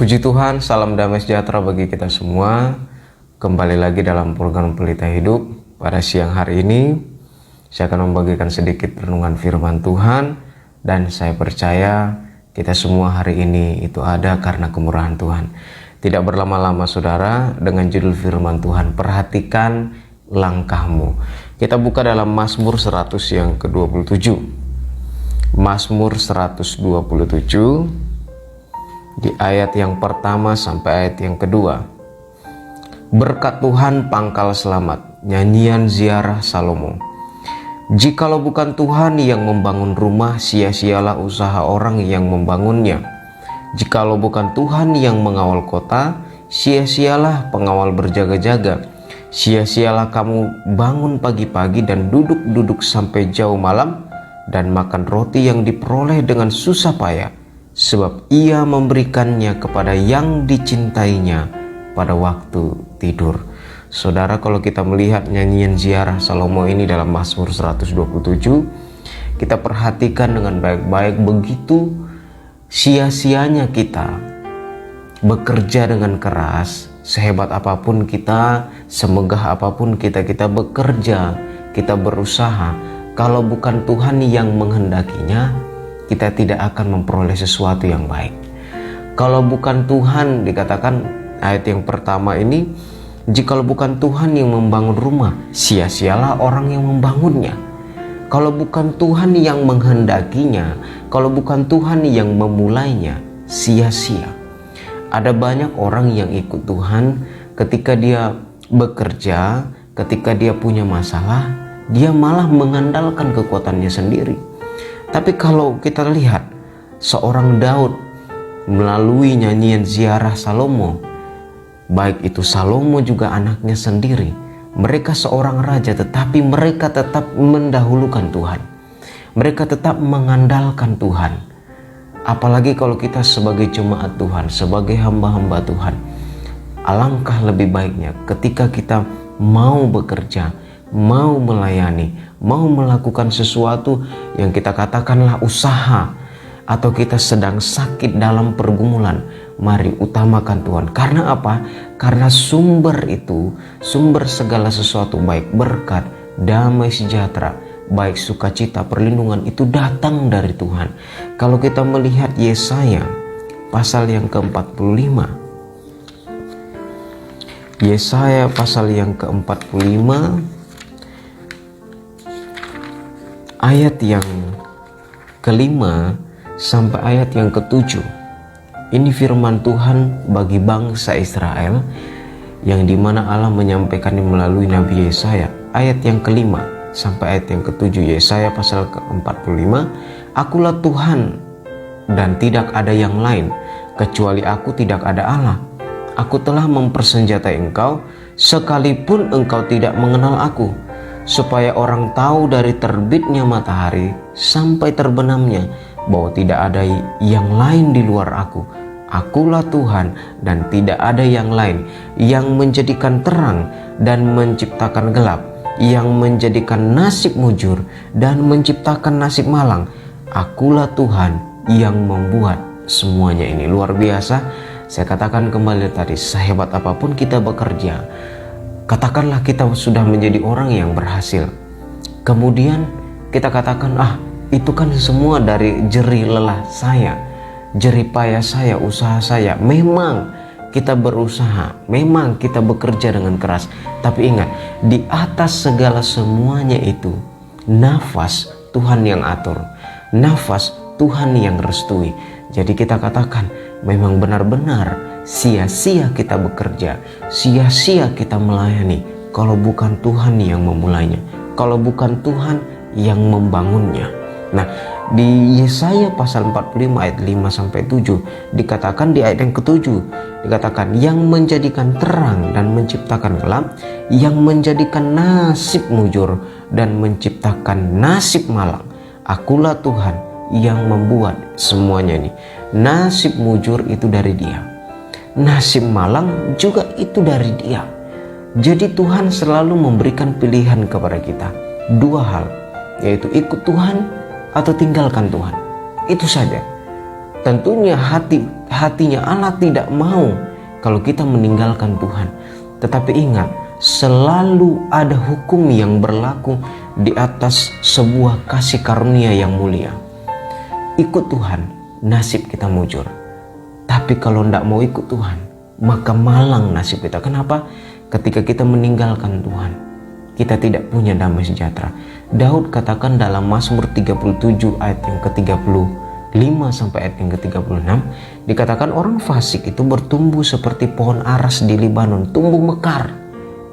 Puji Tuhan, salam damai sejahtera bagi kita semua. Kembali lagi dalam program Pelita Hidup. Pada siang hari ini, saya akan membagikan sedikit renungan firman Tuhan. Dan saya percaya kita semua hari ini itu ada karena kemurahan Tuhan. Tidak berlama-lama saudara, dengan judul firman Tuhan, perhatikan langkahmu. Kita buka dalam Mazmur 100 yang ke-27. Mazmur 127 di ayat yang pertama sampai ayat yang kedua. Berkat Tuhan pangkal selamat, nyanyian ziarah Salomo. Jikalau bukan Tuhan yang membangun rumah, sia-sialah usaha orang yang membangunnya. Jikalau bukan Tuhan yang mengawal kota, sia-sialah pengawal berjaga-jaga. Sia-sialah kamu bangun pagi-pagi dan duduk-duduk sampai jauh malam, dan makan roti yang diperoleh dengan susah payah, sebab ia memberikannya kepada yang dicintainya pada waktu tidur. Saudara, kalau kita melihat nyanyian ziarah Salomo ini dalam Mazmur 127, kita perhatikan dengan baik-baik begitu sia-sianya kita bekerja dengan keras. Sehebat apapun kita, semegah apapun kita bekerja, kita berusaha, kalau bukan Tuhan yang menghendakinya, kita tidak akan memperoleh sesuatu yang baik. Kalau bukan Tuhan, dikatakan ayat yang pertama ini, jikalau bukan Tuhan yang membangun rumah, sia-sialah orang yang membangunnya. Kalau bukan Tuhan yang menghendakinya, kalau bukan Tuhan yang memulainya, sia-sia. Ada banyak orang yang ikut Tuhan, ketika dia bekerja, ketika dia punya masalah, dia malah mengandalkan kekuatannya sendiri. Tapi kalau kita lihat seorang Daud melalui nyanyian ziarah Salomo, baik itu Salomo juga anaknya sendiri, mereka seorang raja tetapi mereka tetap mendahulukan Tuhan. Mereka tetap mengandalkan Tuhan. Apalagi kalau kita sebagai jemaat Tuhan, sebagai hamba-hamba Tuhan, alangkah lebih baiknya ketika kita mau bekerja, mau melayani, mau melakukan sesuatu yang kita katakanlah usaha, atau kita sedang sakit dalam pergumulan, mari utamakan Tuhan. Karena apa? Karena sumber itu, sumber segala sesuatu, baik berkat, damai sejahtera, baik sukacita, perlindungan, itu datang dari Tuhan. Kalau kita melihat Yesaya pasal yang ke-45, Yesaya pasal yang ke-45 ayat yang kelima sampai ayat yang ketujuh. Ini firman Tuhan bagi bangsa Israel, yang dimana Allah menyampaikannya melalui Nabi Yesaya. Ayat yang kelima sampai ayat yang ketujuh, Yesaya pasal ke-45. Akulah Tuhan dan tidak ada yang lain, kecuali aku tidak ada Allah. Aku telah mempersenjatai engkau, sekalipun engkau tidak mengenal aku, supaya orang tahu dari terbitnya matahari sampai terbenamnya bahwa tidak ada yang lain di luar aku. Akulah Tuhan dan tidak ada yang lain, yang menjadikan terang dan menciptakan gelap, yang menjadikan nasib mujur dan menciptakan nasib malang. Akulah Tuhan yang membuat semuanya ini. Luar biasa. Saya katakan kembali tadi, sehebat apapun kita bekerja, katakanlah kita sudah menjadi orang yang berhasil, kemudian kita katakan, itu kan semua dari jerih lelah saya, jerih payah saya, usaha saya. Memang kita berusaha, memang kita bekerja dengan keras, tapi ingat, di atas segala semuanya itu, nafas Tuhan yang atur, nafas Tuhan yang restui. Jadi kita katakan, memang benar-benar sia-sia kita bekerja, sia-sia kita melayani, kalau bukan Tuhan yang memulainya, kalau bukan Tuhan yang membangunnya. Nah, di Yesaya pasal 45 ayat 5 sampai 7 dikatakan, di ayat yang ketujuh dikatakan, yang menjadikan terang dan menciptakan gelap, yang menjadikan nasib mujur dan menciptakan nasib malang. Akulah Tuhan yang membuat semuanya ini. Nasib mujur itu dari Dia, nasib malang juga itu dari Dia. Jadi Tuhan selalu memberikan pilihan kepada kita, dua hal, yaitu ikut Tuhan atau tinggalkan Tuhan. Itu saja. Tentunya hatinya Allah tidak mau kalau kita meninggalkan Tuhan. Tetapi ingat, selalu ada hukum yang berlaku di atas sebuah kasih karunia yang mulia. Ikut Tuhan, nasib kita mujur. Tapi kalau tidak mau ikut Tuhan, maka malang nasib kita. Kenapa? Ketika kita meninggalkan Tuhan, kita tidak punya damai sejahtera. Daud katakan dalam Mazmur 37 ayat yang ke-35 sampai ayat yang ke-36, dikatakan orang fasik itu bertumbuh seperti pohon aras di Libanon, tumbuh mekar.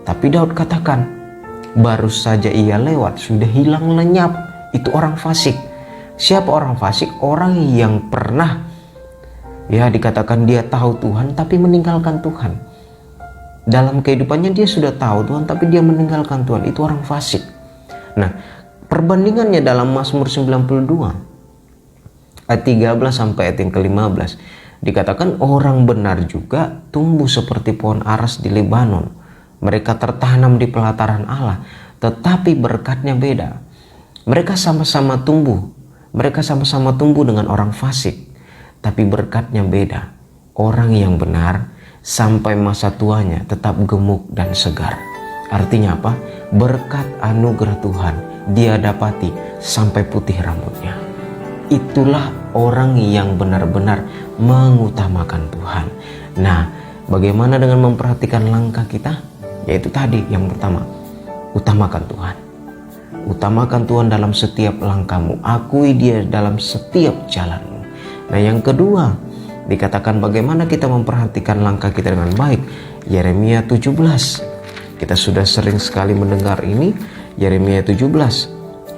Tapi Daud katakan, baru saja ia lewat sudah hilang lenyap. Itu orang fasik. Siapa orang fasik? Orang yang pernah, ya dikatakan dia tahu Tuhan tapi meninggalkan Tuhan. Dalam kehidupannya dia sudah tahu Tuhan tapi dia meninggalkan Tuhan. Itu orang fasik. Nah, perbandingannya dalam Mazmur 92 ayat 13 sampai ayat yang ke-15, dikatakan orang benar juga tumbuh seperti pohon aras di Lebanon. Mereka tertanam di pelataran Allah, tetapi berkatnya beda. Mereka sama-sama tumbuh dengan orang fasik, tapi berkatnya beda. Orang yang benar sampai masa tuanya tetap gemuk dan segar. Artinya apa? Berkat anugerah Tuhan dia dapati sampai putih rambutnya. Itulah orang yang benar-benar mengutamakan Tuhan. Nah, bagaimana dengan memperhatikan langkah kita? Yaitu tadi yang pertama, utamakan Tuhan. Utamakan Tuhan dalam setiap langkahmu. Akui dia dalam setiap jalanmu. Nah, yang kedua, dikatakan bagaimana kita memperhatikan langkah kita dengan baik. Yeremia 17. Kita sudah sering sekali mendengar ini. Yeremia 17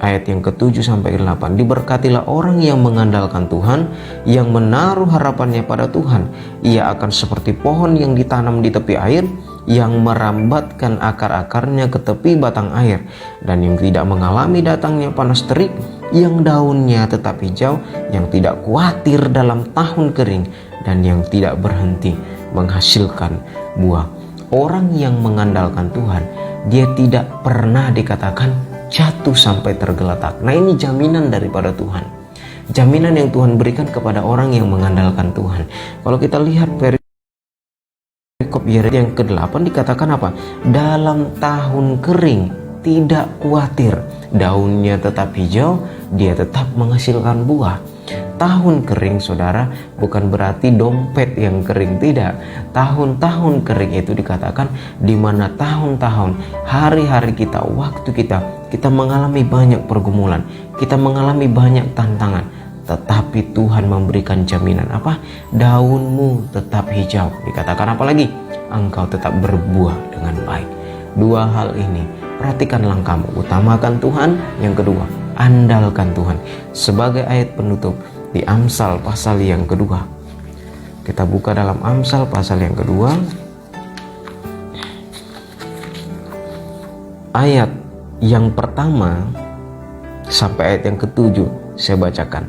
ayat yang ke-7 sampai ke-8. Diberkatilah orang yang mengandalkan Tuhan, yang menaruh harapannya pada Tuhan. Ia akan seperti pohon yang ditanam di tepi air, yang merambatkan akar-akarnya ke tepi batang air, dan yang tidak mengalami datangnya panas terik, yang daunnya tetap hijau, yang tidak khawatir dalam tahun kering, dan yang tidak berhenti menghasilkan buah. Orang yang mengandalkan Tuhan, dia tidak pernah dikatakan jatuh sampai tergeletak. Nah, ini jaminan daripada Tuhan. Jaminan yang Tuhan berikan kepada orang yang mengandalkan Tuhan. Kalau kita lihat perikop yang ke-8 dikatakan apa? Dalam tahun kering tidak khawatir, daunnya tetap hijau, dia tetap menghasilkan buah. Tahun kering, saudara, bukan berarti dompet yang kering, tidak. Tahun-tahun kering itu dikatakan di mana tahun-tahun, hari-hari kita, waktu kita mengalami banyak pergumulan, kita mengalami banyak tantangan, tetapi Tuhan memberikan jaminan apa? Daunmu tetap hijau. Dikatakan apa lagi? Engkau tetap berbuah dengan baik. Dua hal ini, perhatikan langkahmu. Utamakan Tuhan. Yang kedua, andalkan Tuhan. Sebagai ayat penutup di Amsal pasal yang kedua, kita buka dalam Amsal pasal yang kedua ayat yang pertama sampai ayat yang ke-7. Saya bacakan.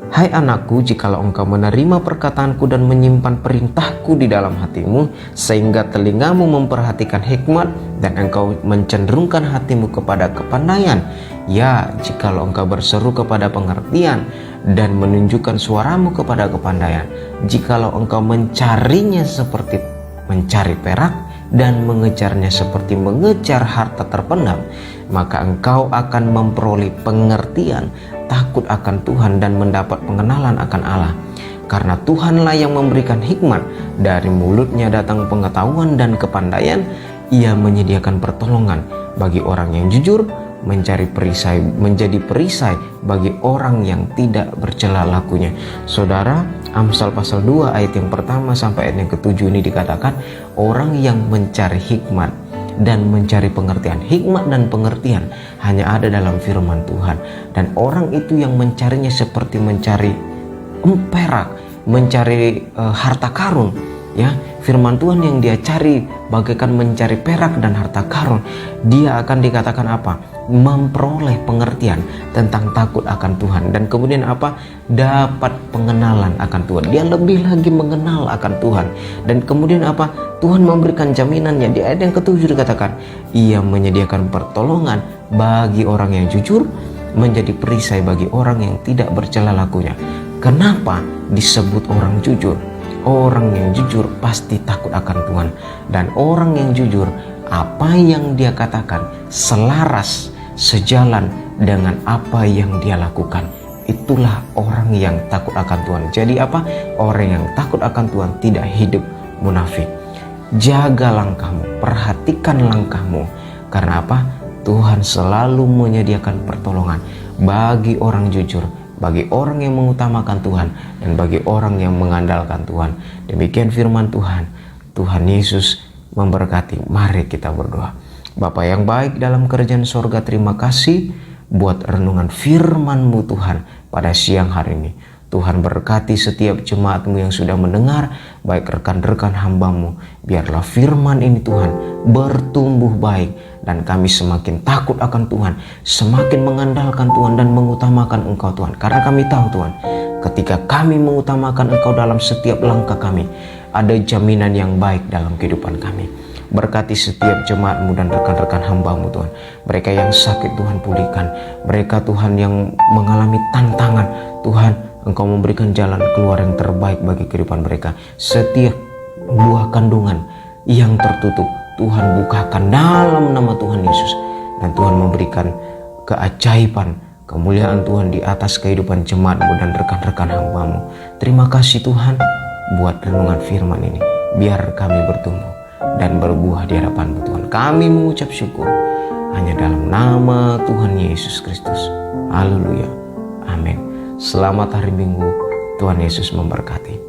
Hai anakku, jikalau engkau menerima perkataanku dan menyimpan perintahku di dalam hatimu, sehingga telingamu memperhatikan hikmat dan engkau mencenderungkan hatimu kepada kepandaian, ya, jikalau engkau berseru kepada pengertian dan menunjukkan suaramu kepada kepandaian, jikalau engkau mencarinya seperti mencari perak dan mengejarnya seperti mengejar harta terpendam, maka engkau akan memperoleh pengertian, takut akan Tuhan, dan mendapat pengenalan akan Allah. Karena Tuhanlah yang memberikan hikmat, dari mulutnya datang pengetahuan dan kepandaian. Ia menyediakan pertolongan bagi orang yang jujur, menjadi perisai bagi orang yang tidak bercela lakunya. Saudara, Amsal pasal 2 ayat yang pertama sampai ayat yang ke-7 ini dikatakan orang yang mencari hikmat dan mencari pengertian. Hikmat dan pengertian hanya ada dalam firman Tuhan, dan orang itu yang mencarinya seperti mencari perak, mencari harta karun, ya. Firman Tuhan yang dia cari bagaikan mencari perak dan harta karun. Dia akan dikatakan apa? Memperoleh pengertian tentang takut akan Tuhan, dan kemudian apa? Dapat pengenalan akan Tuhan. Dia lebih lagi mengenal akan Tuhan, dan kemudian apa? Tuhan memberikan jaminannya. Di ayat yang ke-7 dikatakan ia menyediakan pertolongan bagi orang yang jujur, menjadi perisai bagi orang yang tidak bercela lakunya. Kenapa disebut orang jujur? orang yang jujur pasti takut akan Tuhan. Dan orang yang jujur, apa yang dia katakan selaras, sejalan dengan apa yang dia lakukan. Itulah orang yang takut akan Tuhan. Jadi apa? Orang yang takut akan Tuhan tidak hidup munafik. Jaga langkahmu, perhatikan langkahmu. Karena apa? Tuhan selalu menyediakan pertolongan bagi orang jujur, bagi orang yang mengutamakan Tuhan, dan bagi orang yang mengandalkan Tuhan. Demikian firman Tuhan. Tuhan Yesus memberkati. Mari kita berdoa. Bapa yang baik dalam kerajaan sorga, terima kasih buat renungan firman-Mu Tuhan pada siang hari ini. Tuhan berkati setiap jemaat-Mu yang sudah mendengar, baik rekan-rekan hamba-Mu. Biarlah firman ini Tuhan bertumbuh baik, dan kami semakin takut akan Tuhan, semakin mengandalkan Tuhan dan mengutamakan Engkau Tuhan. Karena kami tahu Tuhan, ketika kami mengutamakan Engkau dalam setiap langkah kami, ada jaminan yang baik dalam kehidupan kami. Berkati setiap jemaat-Mu dan rekan-rekan hamba-Mu Tuhan. Mereka yang sakit Tuhan pulihkan. Mereka Tuhan yang mengalami tantangan, Tuhan Engkau memberikan jalan keluar yang terbaik bagi kehidupan mereka. Setiap buah kandungan yang tertutup, Tuhan bukakan dalam nama Tuhan Yesus. Dan Tuhan memberikan keajaiban, kemuliaan Tuhan di atas kehidupan jemaat-Mu dan rekan-rekan hamba-Mu. Terima kasih Tuhan buat renungan firman ini. Biar kami bertumbuh dan berbuah di hadapan-Mu Tuhan. Kami mengucap syukur hanya dalam nama Tuhan Yesus Kristus. Haleluya. Amin. Selamat hari Minggu. Tuhan Yesus memberkati.